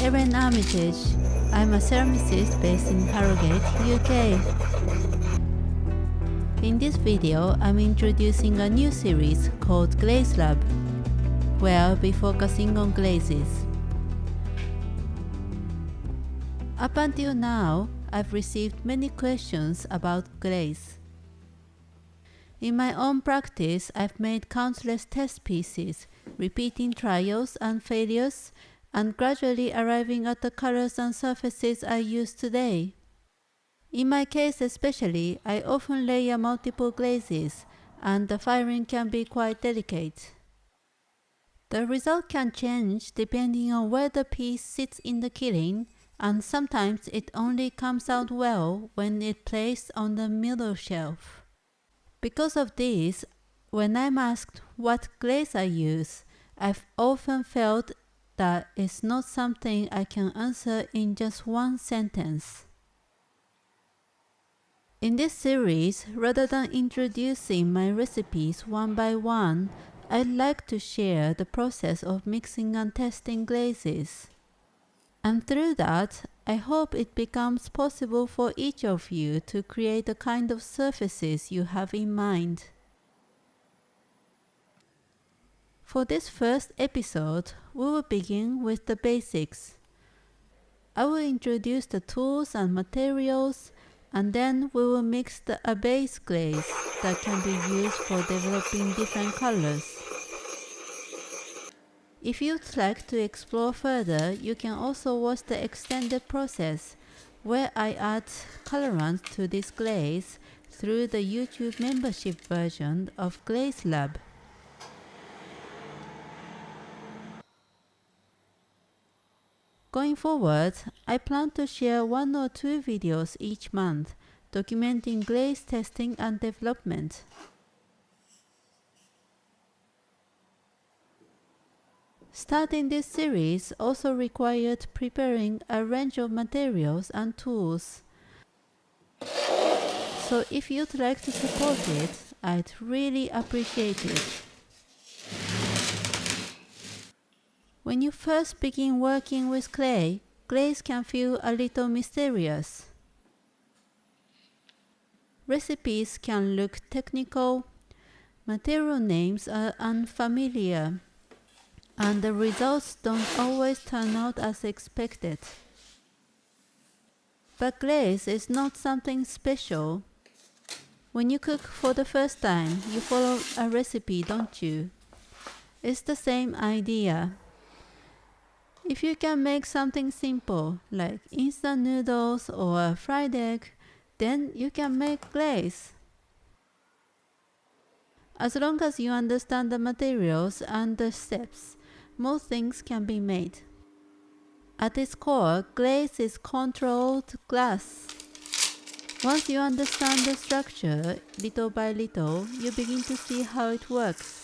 Erin Armitage. I'm a ceramicist based in Harrogate, UK. In this video, I'm introducing a new series called Glaze Lab, where I'll be focusing on glazes. Up until now, I've received many questions about glaze. In my own practice, I've made countless test pieces, repeating trials and failures, and gradually arriving at the colors and surfaces I use today. In my case especially, I often layer multiple glazes, and the firing can be quite delicate. The result can change depending on where the piece sits in the kiln, and sometimes it only comes out well when it's placed on the middle shelf. Because of this, when I'm asked what glaze I use, I've often felt that it's not something I can answer in just one sentence. In this series, rather than introducing my recipes one by one, I'd like to share the process of mixing and testing glazes. And through that, I hope it becomes possible for each of you to create the kind of surfaces you have in mind. For this first episode, we will begin with the basics. I will introduce the tools and materials, and then we will mix a base glaze that can be used for developing different colors. If you'd like to explore further, you can also watch the extended process, where I add colorants to this glaze through the YouTube membership version of Glaze Lab. Going forward, I plan to share 1 or 2 videos each month, documenting glaze testing and development. Starting this series also required preparing a range of materials and tools. So if you'd like to support it, I'd really appreciate it. When you first begin working with clay, glaze can feel a little mysterious. Recipes can look technical, material names are unfamiliar, and the results don't always turn out as expected. But glaze is not something special. When you cook for the first time, you follow a recipe, don't you? It's the same idea. If you can make something simple, like instant noodles or a fried egg, then you can make glaze. As long as you understand the materials and the steps, most things can be made. At its core, glaze is controlled glass. Once you understand the structure, little by little, you begin to see how it works.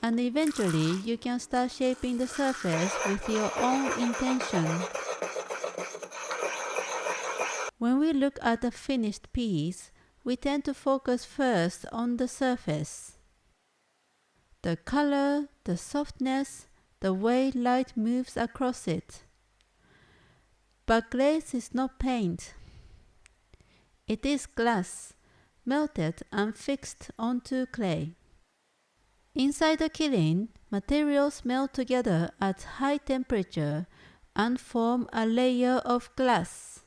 And eventually, you can start shaping the surface with your own intention. When we look at a finished piece, we tend to focus first on the surface. The color, the softness, the way light moves across it. But glaze is not paint. It is glass, melted and fixed onto clay. Inside the kiln, materials melt together at high temperature and form a layer of glass.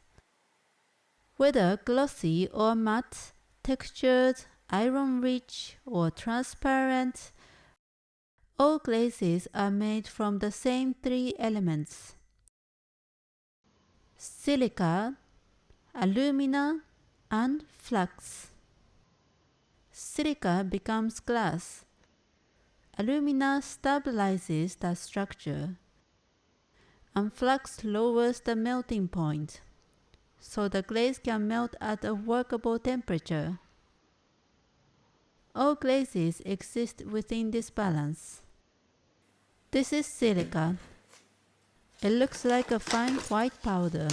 Whether glossy or matte, textured, iron-rich, or transparent, all glazes are made from the same 3 elements: silica, alumina, and flux. Silica becomes glass. Alumina stabilizes the structure, and flux lowers the melting point, so the glaze can melt at a workable temperature. All glazes exist within this balance. This is silica. It looks like a fine white powder,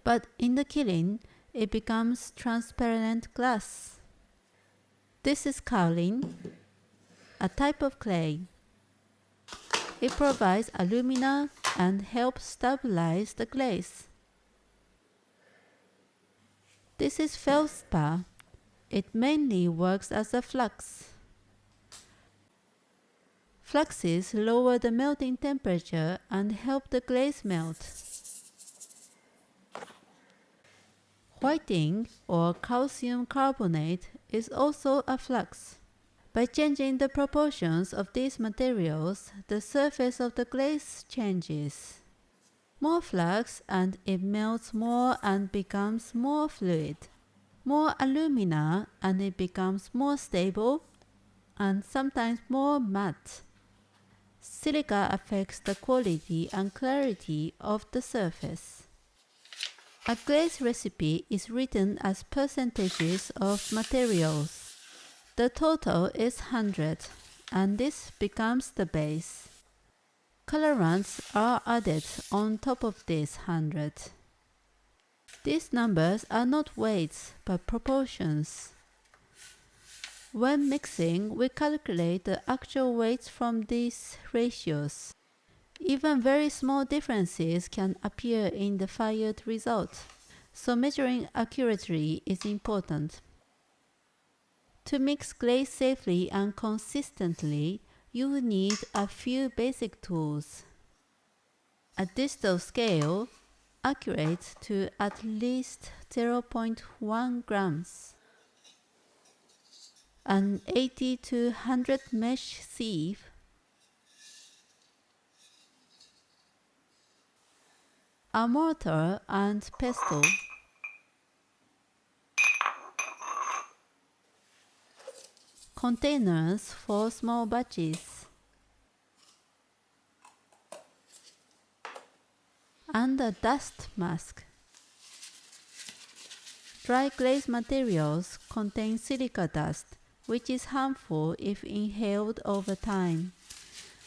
but in the kiln, it becomes transparent glass. This is kaolin, a type of clay. It provides alumina, and help stabilize the glaze. This is feldspar. It mainly works as a flux. Fluxes lower the melting temperature and help the glaze melt. Whiting or calcium carbonate is also a flux. By changing the proportions of these materials, the surface of the glaze changes. More flux and it melts more and becomes more fluid. More alumina and it becomes more stable and sometimes more matte. Silica affects the quality and clarity of the surface. A glaze recipe is written as percentages of materials. The total is 100, and this becomes the base. Colorants are added on top of this 100. These numbers are not weights, but proportions. When mixing, we calculate the actual weights from these ratios. Even very small differences can appear in the fired result, so measuring accurately is important. To mix glaze safely and consistently, you will need a few basic tools. A digital scale, accurate to at least 0.1 grams. An 80 to 100 mesh sieve. A mortar and pestle. Containers for small batches. And a dust mask. Dry glaze materials contain silica dust, which is harmful if inhaled over time.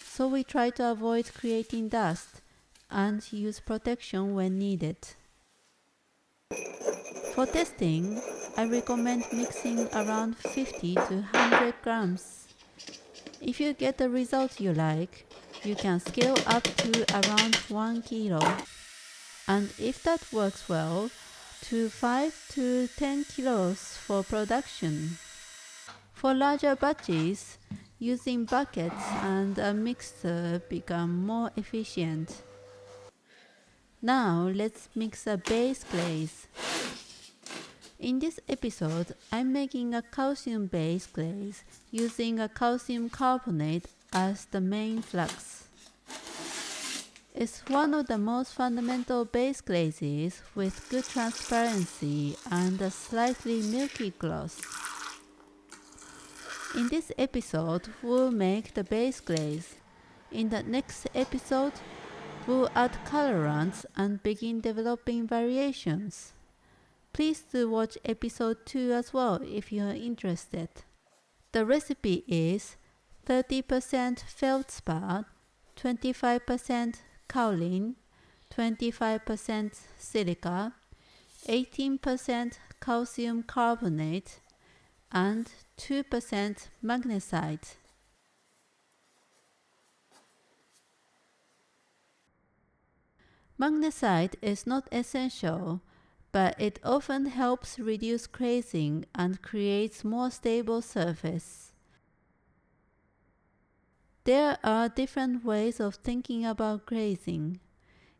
So we try to avoid creating dust and use protection when needed. For testing, I recommend mixing around 50 to 100 grams. If you get the result you like, you can scale up to around 1 kilo. And if that works well, to 5 to 10 kilos for production. For larger batches, using buckets and a mixer become more efficient. Now let's mix a base glaze. In this episode, I'm making a calcium base glaze using a calcium carbonate as the main flux. It's one of the most fundamental base glazes with good transparency and a slightly milky gloss. In this episode, we'll make the base glaze. In the next episode, we'll add colorants and begin developing variations. Please do watch episode 2 as well if you are interested. The recipe is 30% feldspar, 25% kaolin, 25% silica, 18% calcium carbonate, and 2% magnesite. Magnesite is not essential, but it often helps reduce crazing and creates more stable surface. There are different ways of thinking about glazing.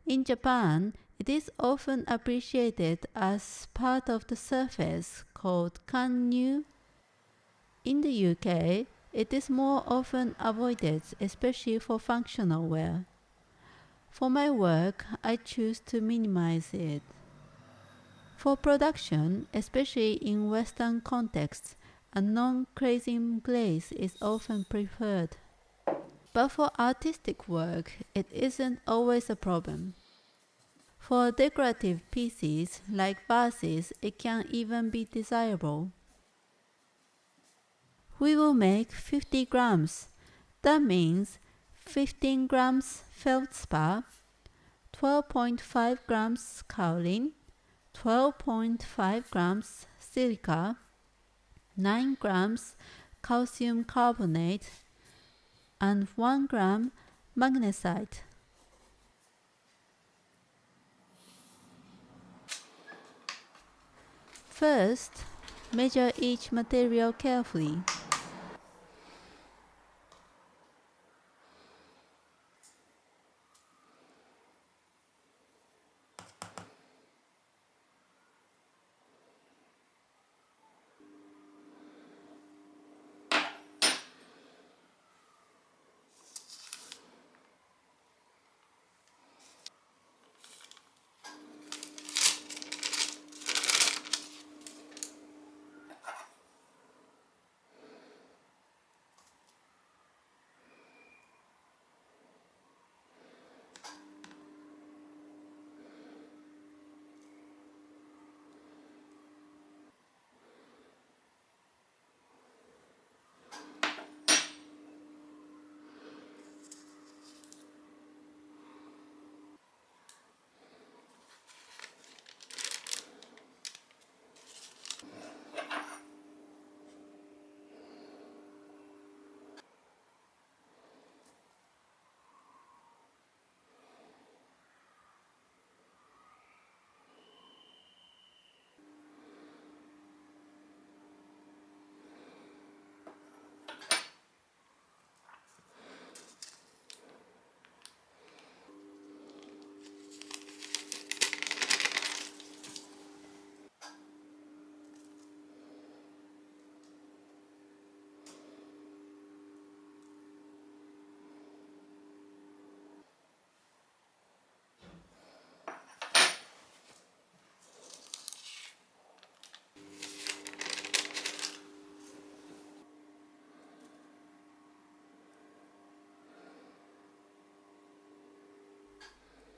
In Japan, it is often appreciated as part of the surface called kannyu. In the UK, it is more often avoided, especially for functional wear. For my work, I choose to minimize it. For production, especially in Western contexts, a non-crazing glaze is often preferred. But for artistic work, it isn't always a problem. For decorative pieces like vases, it can even be desirable. We will make 50 grams. That means 15 grams feldspar, 12.5 grams kaolin, 12.5 grams silica, 9 grams calcium carbonate, and 1 gram magnesite. First, measure each material carefully.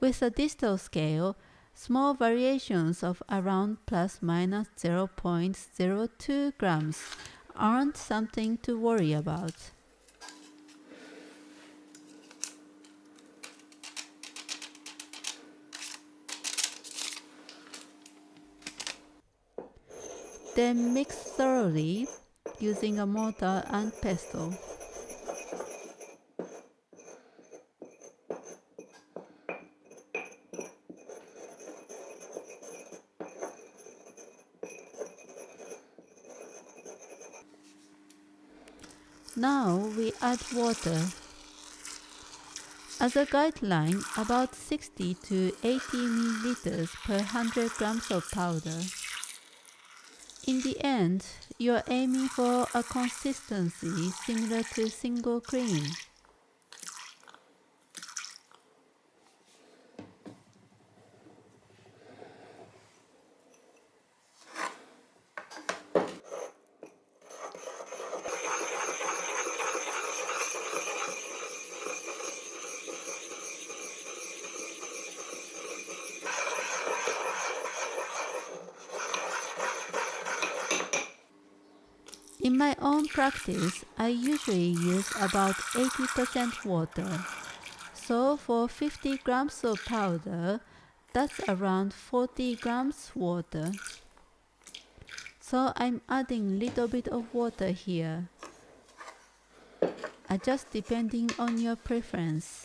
With a distal scale, small variations of around plus minus 0.02 grams aren't something to worry about. Then mix thoroughly using a mortar and pestle. Now we add water. As a guideline, about 60 to 80 milliliters per 100 grams of powder. In the end, you are aiming for a consistency similar to single cream. In my own practice, I usually use about 80% water. So for 50 grams of powder, that's around 40 grams water. So I'm adding little bit of water here. Adjust depending on your preference.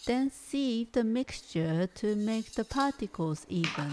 Then sieve the mixture to make the particles even.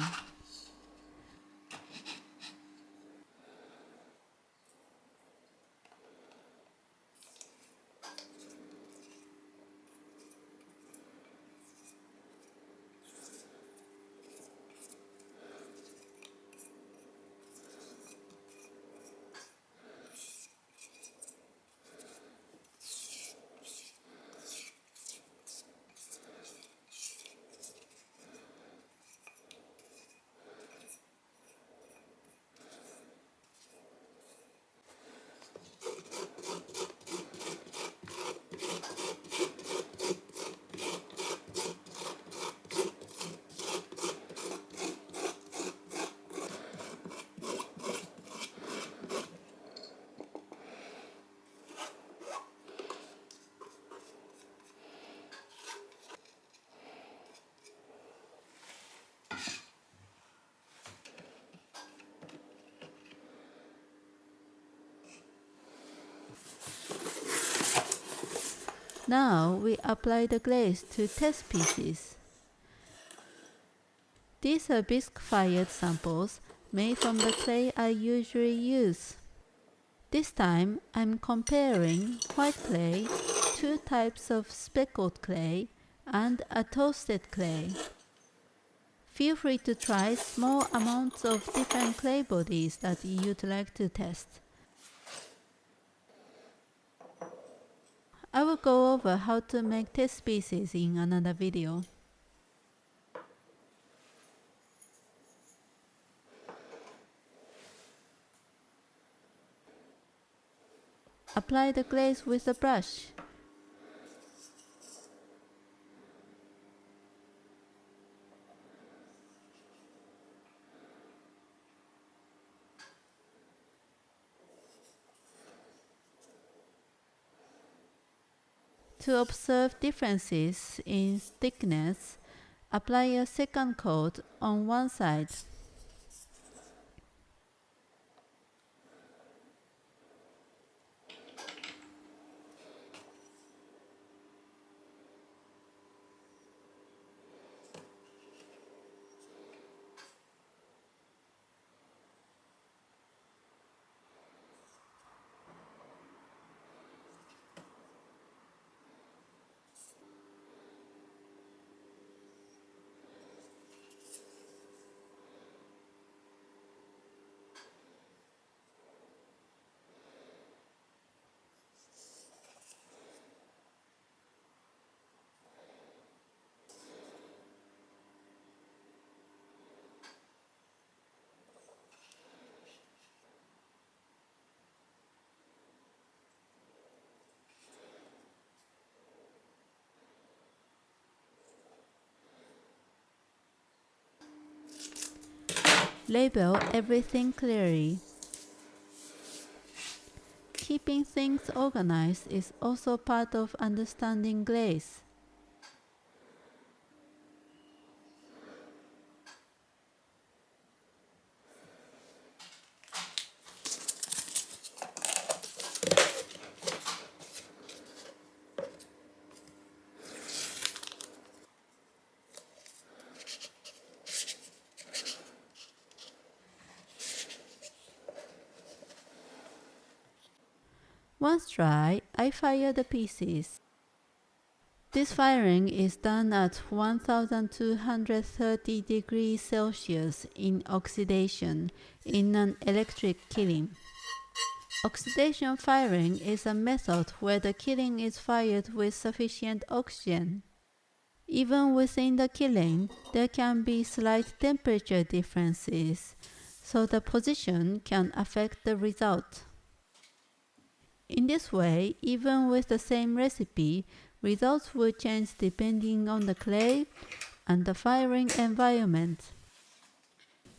Now we apply the glaze to test pieces. These are bisque-fired samples made from the clay I usually use. This time I'm comparing white clay, two types of speckled clay, and a toasted clay. Feel free to try small amounts of different clay bodies that you'd like to test. I will go over how to make test pieces in another video. Apply the glaze with a brush. To observe differences in thickness, apply a second coat on one side. Label everything clearly. Keeping things organized is also part of understanding glaze. Once dry, I fire the pieces. This firing is done at 1230 degrees Celsius in oxidation in an electric kiln. Oxidation firing is a method where the kiln is fired with sufficient oxygen. Even within the kiln, there can be slight temperature differences, so the position can affect the result. In this way, even with the same recipe, results will change depending on the clay and the firing environment.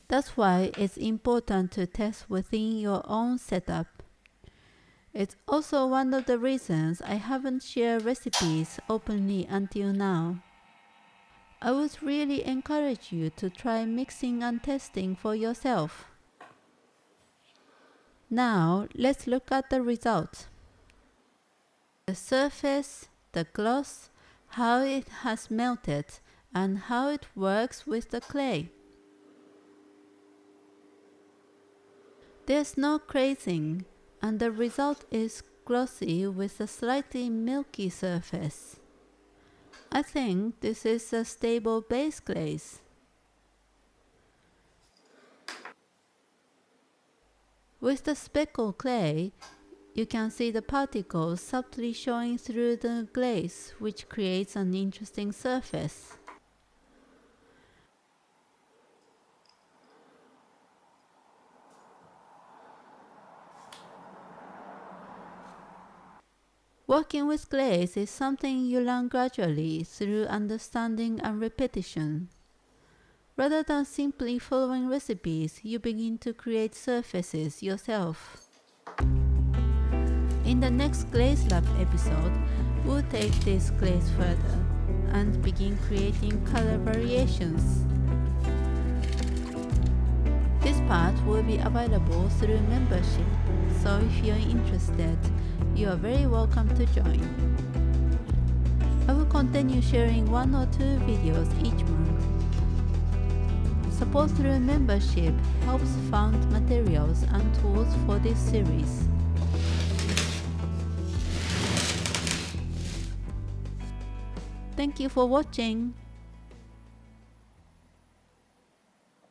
That's why it's important to test within your own setup. It's also one of the reasons I haven't shared recipes openly until now. I would really encourage you to try mixing and testing for yourself. Now, let's look at the result. The surface, the gloss, how it has melted, and how it works with the clay. There's no crazing, and the result is glossy with a slightly milky surface. I think this is a stable base glaze. With the speckled clay, you can see the particles subtly showing through the glaze, which creates an interesting surface. Working with glaze is something you learn gradually through understanding and repetition. Rather than simply following recipes, you begin to create surfaces yourself. In the next Glaze Lab episode, we'll take this glaze further and begin creating color variations. This part will be available through membership, so if you're interested, you are very welcome to join. I will continue sharing 1 or 2 videos each month. Support through membership helps fund materials and tools for this series. Thank you for watching.